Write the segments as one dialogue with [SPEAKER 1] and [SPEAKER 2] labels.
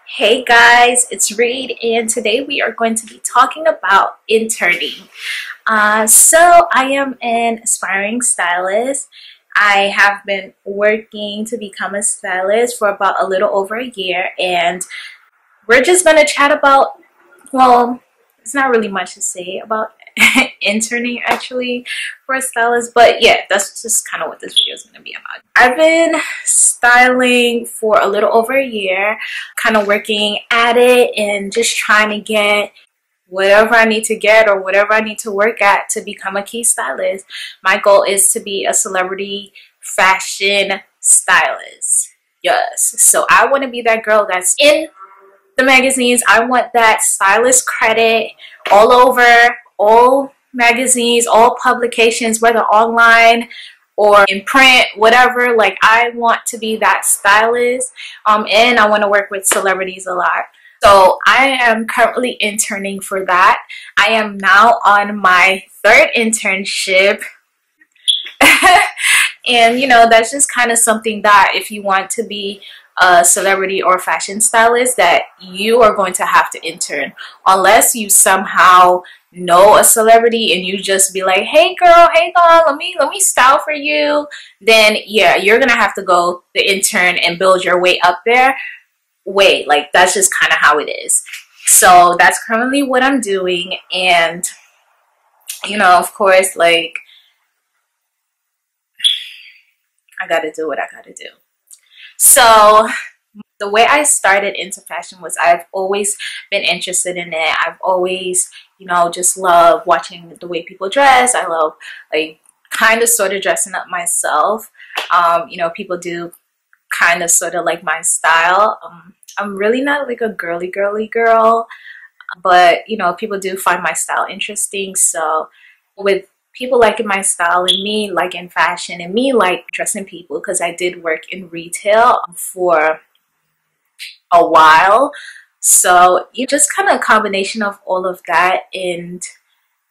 [SPEAKER 1] Hey guys, it's Reed, and today we are going to be talking about interning. So I am an aspiring stylist. I have been working to become a stylist for about a little over a year, and we're just going to chat about, well, it's not really much to say about interning actually for a stylist, but yeah, that's just kind of what this video is going to be about. I've been styling for a little over a year, kind of working at it and just trying to get whatever I need to get or whatever I need to work at to become a key stylist. My goal is to be a celebrity fashion stylist. Yes, so I want to be that girl that's in the magazines. I want that stylist credit all over, all magazines, all publications, whether online or in print, whatever. Like, I want to be that stylist, and I want to work with celebrities a lot. So I am currently interning for that. I am now on my third internship. And you know, that's just kind of something that if you want to be a celebrity or fashion stylist, that you are going to have to intern, unless you somehow know a celebrity and you just be like, hey girl, let me style for you. Then yeah, you're gonna have to go the intern and build your way up there. Wait, like, that's just kind of how it is. So that's currently what I'm doing. And you know, of course, like, I gotta do what I gotta do. So the way I started into fashion was I've always been interested in it. I've always, you know, just love watching the way people dress. I love, like, kind of sort of dressing up myself. You know, people do kind of sort of like my style. I'm really not like a girly girl, but you know, people do find my style interesting. So with people liking my style and me liking fashion and me like dressing people, because I did work in retail for a while, so you just kind of a combination of all of that. And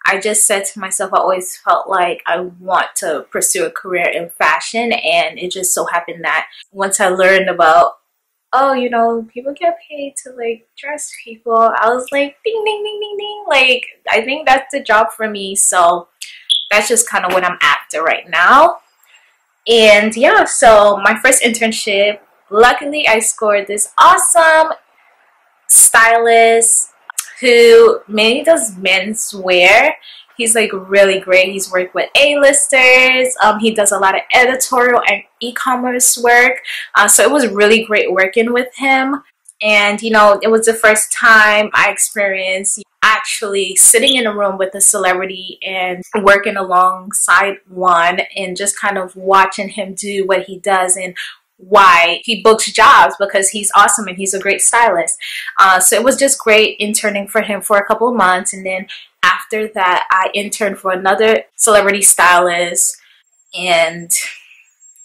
[SPEAKER 1] I just said to myself, I always felt like I want to pursue a career in fashion, and it just so happened that once I learned about, oh, you know, people get paid to like dress people, I was like, ding ding ding ding ding, like, I think that's the job for me. So that's just kind of what I'm after right now. And yeah, so my first internship, luckily I scored this awesome stylist who mainly does menswear. He's like really great. He's worked with A-listers. He does a lot of editorial and e-commerce work. So it was really great working with him. And you know, it was the first time I experienced actually sitting in a room with a celebrity and working alongside one, and just kind of watching him do what he does and why he books jobs, because he's awesome and he's a great stylist. So it was just great interning for him for a couple of months. And then after that, I interned for another celebrity stylist. And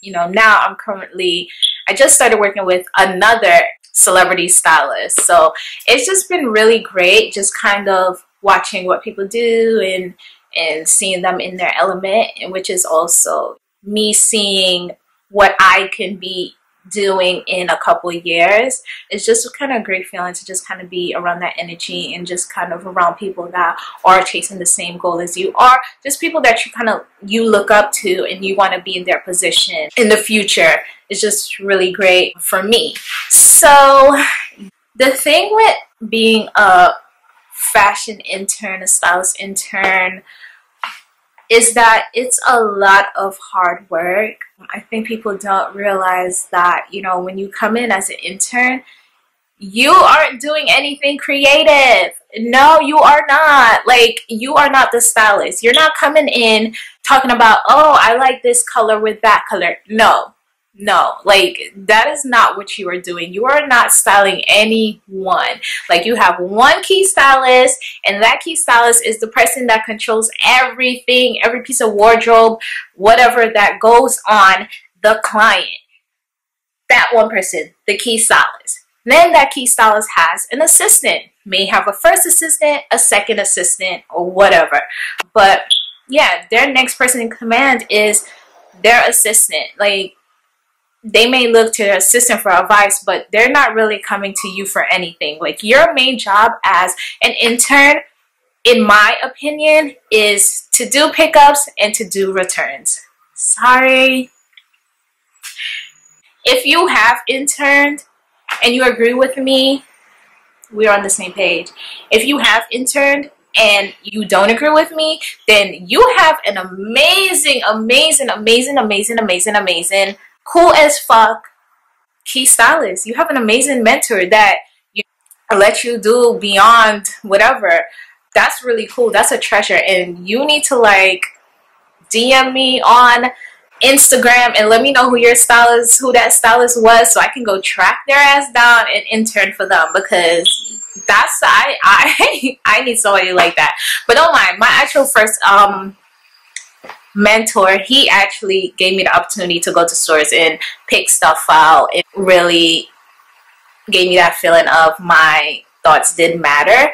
[SPEAKER 1] you know, now I just started working with another celebrity stylist. So it's just been really great, just kind of watching what people do and seeing them in their element, and which is also me seeing what I can be doing in a couple of years. It's just kind of a great feeling to just kind of be around that energy and just kind of around people that are chasing the same goal as you are, just people that you look up to and you want to be in their position in the future. It's just really great for me. So the thing with being a fashion intern, a stylist intern, is that it's a lot of hard work. I think people don't realize that, you know, when you come in as an intern, you aren't doing anything creative. No, you are not. Like, you are not the stylist. You're not coming in talking about, oh, I like this color with that color. No, like, that is not what you are doing. You are not styling anyone. Like, you have one key stylist, and that key stylist is the person that controls everything, every piece of wardrobe, whatever that goes on the client. That one person, the key stylist. Then that key stylist has an assistant. May have a first assistant, a second assistant, or whatever. But yeah, their next person in command is their assistant. Like, they may look to their assistant for advice, but they're not really coming to you for anything. Like, your main job as an intern, in my opinion, is to do pickups and to do returns. Sorry. If you have interned and you agree with me, we're on the same page. If you have interned and you don't agree with me, then you have an amazing, cool as fuck key stylist. You have an amazing mentor that you let you do beyond whatever. That's really cool. That's a treasure. And you need to like DM me on Instagram and let me know who that stylist was, so I can go track their ass down and intern for them, because that's I need somebody like that. But don't mind, my actual first mentor, he actually gave me the opportunity to go to stores and pick stuff out. It really gave me that feeling of my thoughts did matter.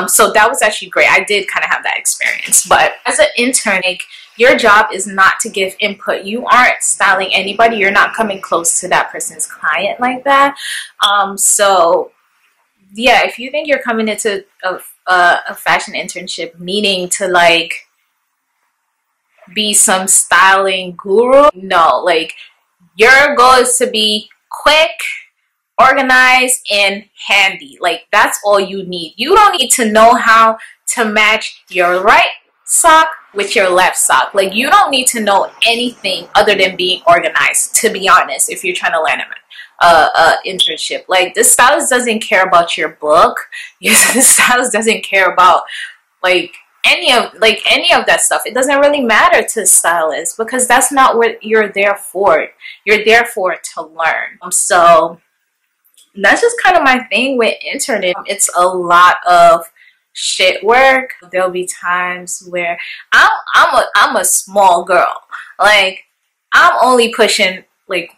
[SPEAKER 1] So that was actually great. I did kind of have that experience. But as an intern, like, your job is not to give input. You aren't styling anybody. You're not coming close to that person's client like that. So yeah, if you think you're coming into a fashion internship meaning to like be some styling guru, no. Like, your goal is to be quick, organized, and handy. Like, that's all you need. You don't need to know how to match your right sock with your left sock. Like, you don't need to know anything other than being organized, to be honest, if you're trying to land an internship. Like, the stylist doesn't care about your book. The stylist doesn't care about like any of that stuff. It doesn't really matter to stylists, because that's not what you're there for. You're there for to learn. So that's just kind of my thing with interning. It's a lot of shit work. There'll be times where I'm a small girl. Like, I'm only pushing like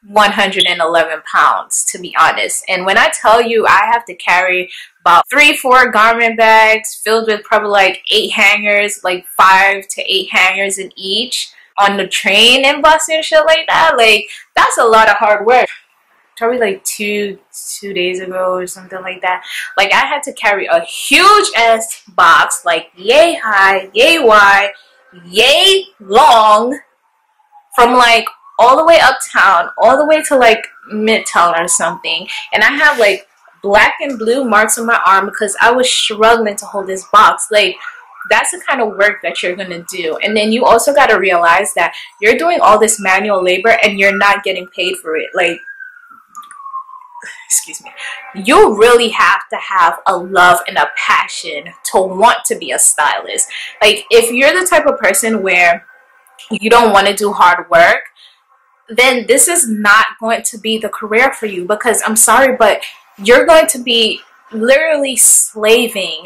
[SPEAKER 1] 111 pounds, to be honest. And when I tell you I have to carry about 3-4 garment bags filled with probably like 8 hangers, like 5 to 8 hangers in each, on the train and bus and shit like that, like, that's a lot of hard work. Probably like two days ago or something like that, like, I had to carry a huge ass box, like yay high, yay wide, yay long, from like all the way uptown all the way to like midtown or something. And I have like black and blue marks on my arm because I was struggling to hold this box. Like, that's the kind of work that you're gonna do. And then you also got to realize that you're doing all this manual labor and you're not getting paid for it. Like, excuse me, you really have to have a love and a passion to want to be a stylist. Like, if you're the type of person where you don't want to do hard work, then this is not going to be the career for you, because I'm sorry, but you're going to be literally slaving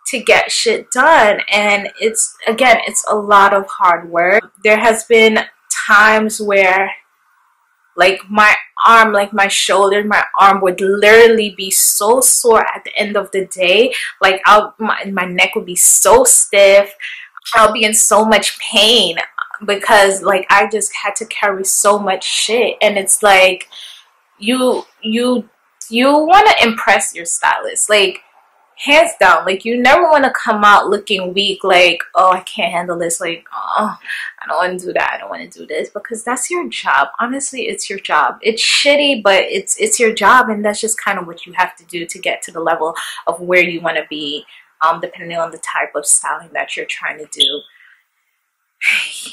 [SPEAKER 1] to get shit done. And it's a lot of hard work. There has been times where like my arm, like my shoulder, my arm would literally be so sore at the end of the day. Like, my neck would be so stiff. I'll be in so much pain because like I just had to carry so much shit. And it's like, you want to impress your stylist, like, hands down. Like, you never want to come out looking weak, like, oh, I can't handle this, like, oh, I don't want to do that, I don't want to do this, because that's your job. Honestly, it's your job. It's shitty, but it's your job, and that's just kind of what you have to do to get to the level of where you want to be, depending on the type of styling that you're trying to do.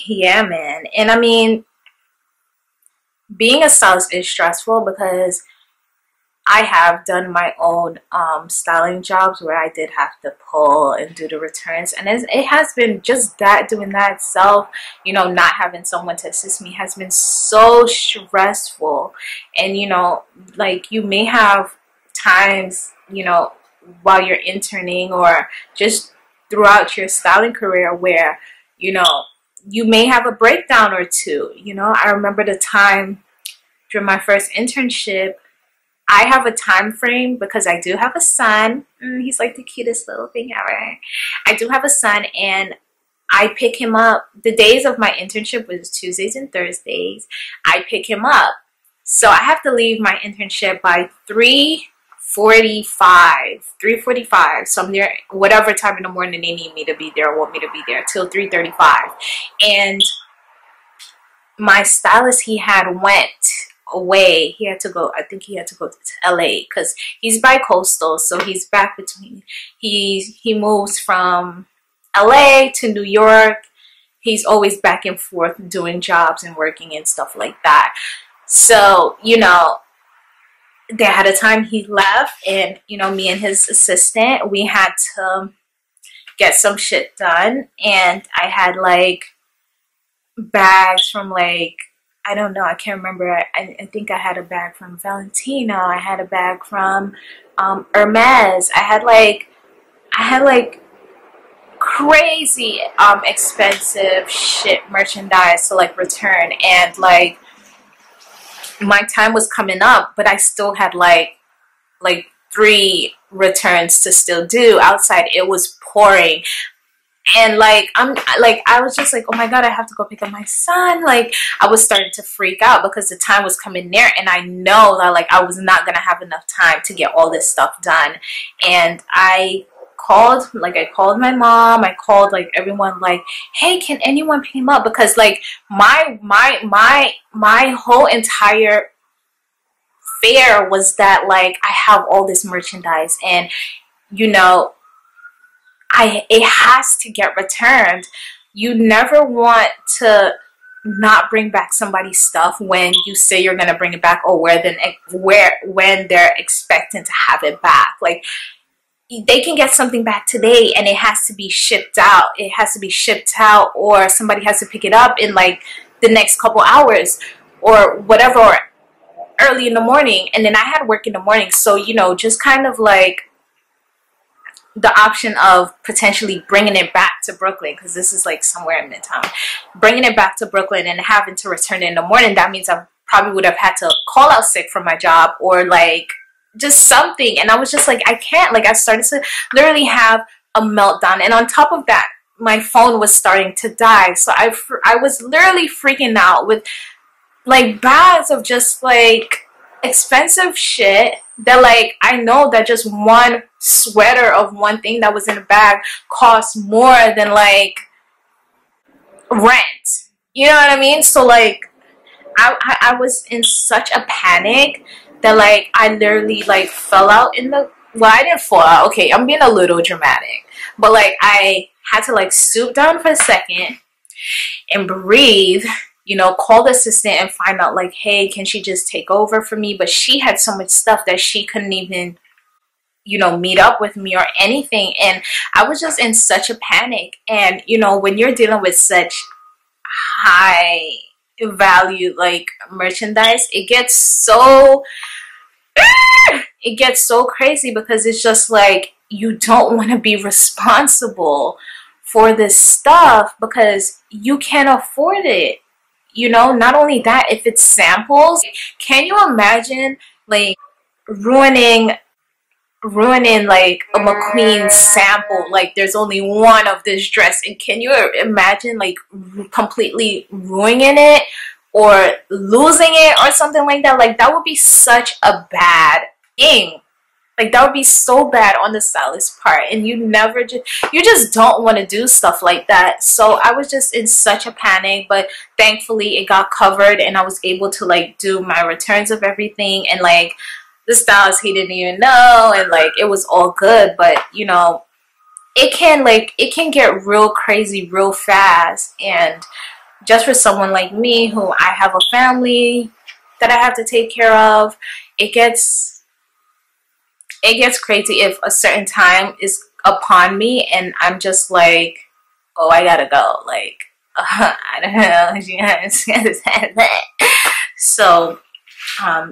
[SPEAKER 1] Yeah, man. And I mean, being a stylist is stressful because I have done my own styling jobs where I did have to pull and do the returns, and it has been just that, doing that itself, you know, not having someone to assist me has been so stressful. And you know, like, you may have times, you know, while you're interning or just throughout your styling career where, you know, you may have a breakdown or two. You know, I remember the time during my first internship, I have a time frame because I do have a son. He's like the cutest little thing ever. I do have a son, and I pick him up. The days of my internship was Tuesdays and Thursdays. I pick him up. So I have to leave my internship by 3:45. So I'm there whatever time in the morning they need me to be there, want me to be there, till 3:35. And my stylist, he had went away. He had to go, I think he had to go to LA because he's bi-coastal, so he's back between, he moves from LA to New York. He's always back and forth doing jobs and working and stuff like that. So, you know, there had a time he left, and, you know, me and his assistant, we had to get some shit done. And I had like bags from like, I don't know, I can't remember. I think I had a bag from Valentino. I had a bag from Hermes. I had like crazy expensive shit merchandise to like return, and like my time was coming up, but I still had like 3 returns to still do. Outside it was pouring, and like I was just like, oh my god, I have to go pick up my son. Like I was starting to freak out because the time was coming near, and I know that like I was not gonna have enough time to get all this stuff done. And I called my mom, I called like everyone, like, hey, can anyone pick him up? Because like my whole entire fear was that like I have all this merchandise, and you know, it has to get returned. You never want to not bring back somebody's stuff when you say you're gonna bring it back, or when they're expecting to have it back. Like they can get something back today and it has to be shipped out. It has to be shipped out, or somebody has to pick it up in like the next couple hours or whatever, or early in the morning. And then I had work in the morning, so you know, just kind of like the option of potentially bringing it back to Brooklyn, because this is like somewhere in Midtown, bringing it back to Brooklyn and having to return it in the morning, that means I probably would have had to call out sick from my job or like just something. And I was just like, I can't. Like I started to literally have a meltdown, and on top of that, my phone was starting to die. So I was literally freaking out with like bags of just like expensive shit that like I know that just one sweater of one thing that was in a bag cost more than like rent. You know what I mean? So like I was in such a panic that like I literally like fell out in the, well, I didn't fall out, okay, I'm being a little dramatic, but like I had to like stoop down for a second and breathe, you know, call the assistant and find out like, hey, can she just take over for me? But she had so much stuff that she couldn't even, you know, meet up with me or anything. And I was just in such a panic. And you know, when you're dealing with such high value like merchandise, it gets so crazy, because it's just like you don't want to be responsible for this stuff because you can't afford it. You know, not only that, if it's samples, can you imagine like ruining like a McQueen sample? Like there's only one of this dress, and can you imagine like completely ruining it or losing it or something like that? Like that would be such a bad thing. Like that would be so bad on the stylist part, and you just don't want to do stuff like that. So I was just in such a panic, but thankfully it got covered and I was able to like do my returns of everything. And like the stylist, he didn't even know, and like it was all good. But you know, it can get real crazy real fast. And just for someone like me, who I have a family that I have to take care of, it gets crazy if a certain time is upon me and I'm just like, oh, I gotta go. Like, I don't know. So,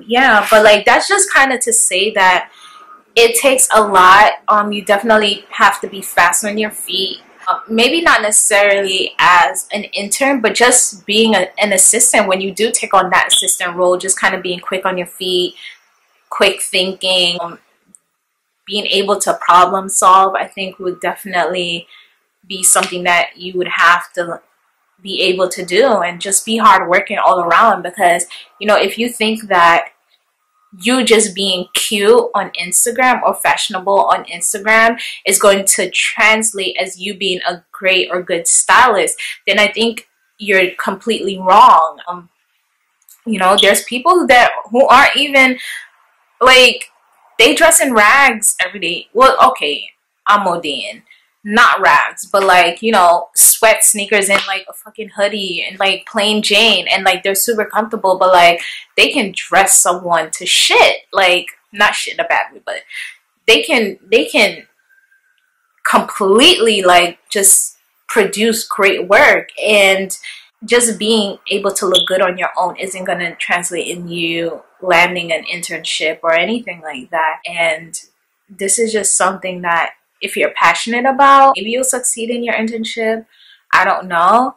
[SPEAKER 1] yeah, but like that's just kind of to say that it takes a lot. You definitely have to be fast on your feet. Maybe not necessarily as an intern, but just being an assistant. When you do take on that assistant role, just kind of being quick on your feet, quick thinking, being able to problem solve, I think would definitely be something that you would have to be able to do, and just be hardworking all around. Because, you know, if you think that you just being cute on Instagram or fashionable on Instagram is going to translate as you being a great or good stylist, then I think you're completely wrong. You know, there's people that who aren't even like, they dress in rags every day. Well, okay, I'm modern, not rags, but like, you know, sweat sneakers and like a fucking hoodie and like plain Jane, and like they're super comfortable, but like they can dress someone to shit. Like, not shit in a bad way, but they can completely like just produce great work. And just being able to look good on your own isn't going to translate in you landing an internship or anything like that. And this is just something that if you're passionate about, maybe you'll succeed in your internship. I don't know.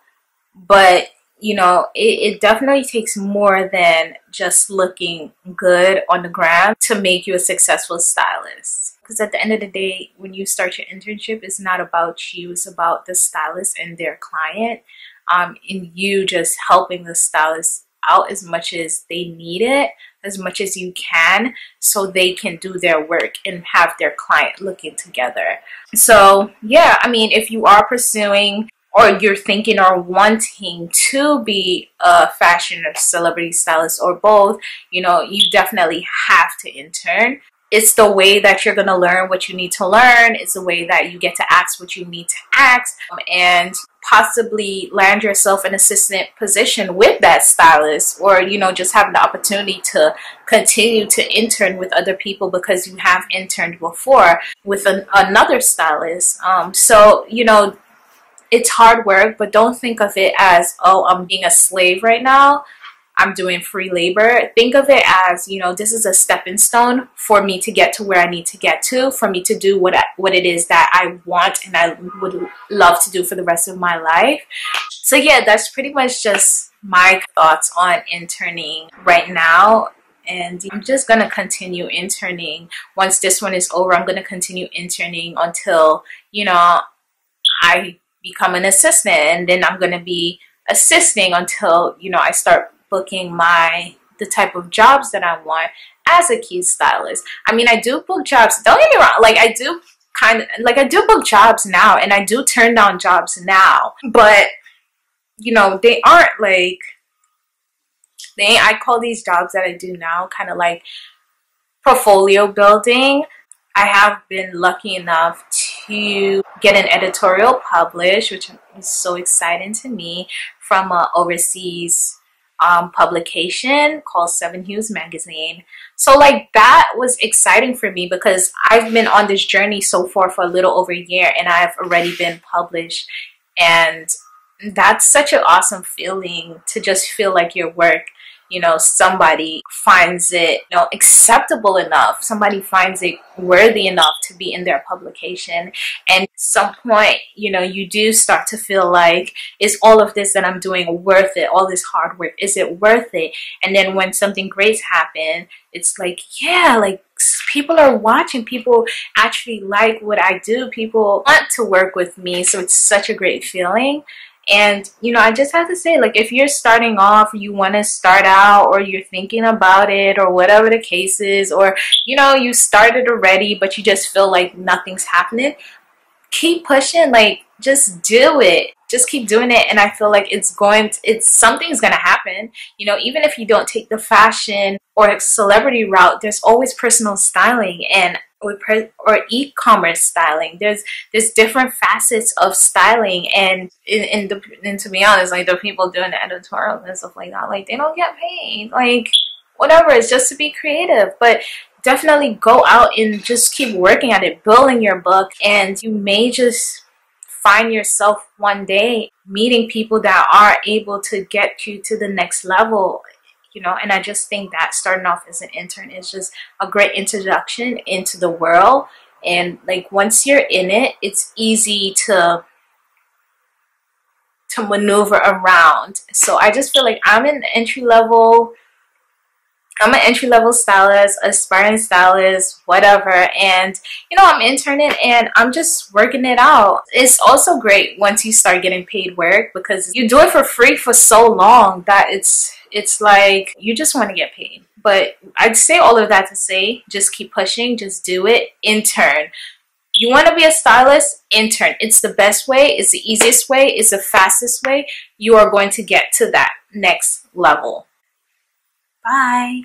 [SPEAKER 1] But, you know, it definitely takes more than just looking good on the gram to make you a successful stylist. Because at the end of the day, when you start your internship, it's not about you, it's about the stylist and their client. And you just helping the stylist out as much as they need it, as much as you can, so they can do their work and have their client looking together. So yeah, I mean, if you are pursuing, or you're thinking or wanting to be a fashion or celebrity stylist, or both, you know, you definitely have to intern. It's the way that you're going to learn what you need to learn. It's the way that you get to ask what you need to ask, and possibly land yourself in an assistant position with that stylist, or, you know, just having the opportunity to continue to intern with other people because you have interned before with another stylist. So, you know, it's hard work, but don't think of it as, oh, I'm being a slave right now, I'm doing free labor. Think of it as, you know, this is a stepping stone for me to get to where I need to get to, for me to do what it is that I want and I would love to do for the rest of my life. So yeah, that's pretty much just my thoughts on interning right now. And I'm just going to continue interning. Once this one is over, I'm going to continue interning until, you know, I become an assistant. And then I'm going to be assisting until, you know, I start booking the type of jobs that I want as a key stylist. I mean, I do book jobs, don't get me wrong, like I do book jobs now, and I do turn down jobs now, but you know, they aren't like, I call these jobs that I do now kind of like portfolio building. I have been lucky enough to get an editorial published, which is so exciting to me, from an overseas publication called Seven Hues magazine. So like that was exciting for me because I've been on this journey so far for a little over a year, and I've already been published. And that's such an awesome feeling to just feel like your work, you know, somebody finds it, you know, acceptable enough, somebody finds it worthy enough to be in their publication. And at some point, you know, you do start to feel like, is all of this that I'm doing worth it? All this hard work, is it worth it? And then when something great happens, it's like, yeah, like people are watching, people actually like what I do, people want to work with me. So it's such a great feeling. And, you know, I just have to say, like, if you're starting off, you want to start out, or you're thinking about it, or whatever the case is, or, you know, you started already, but you just feel like nothing's happening, keep pushing. Like, just do it. Just keep doing it. And I feel like something's going to happen. You know, even if you don't take the fashion or celebrity route, there's always personal styling and or e-commerce styling. There's different facets of styling, and to be honest, like the people doing the editorial and stuff like that, like they don't get paid. Like whatever, it's just to be creative. But definitely go out and just keep working at it, building your book, and you may just find yourself one day meeting people that are able to get you to the next level. You know, and I just think that starting off as an intern is just a great introduction into the world. And like once you're in it, it's easy to maneuver around. So I just feel like I'm in entry level I'm an entry-level stylist, aspiring stylist, whatever, and I'm interning and I'm just working it out. It's also great once you start getting paid work because you do it for free for so long that it's like you just want to get paid. But I'd say all of that to say, just keep pushing, just do it. Intern. You want to be a stylist? Intern. It's the best way, it's the easiest way, it's the fastest way. You are going to get to that next level. Bye.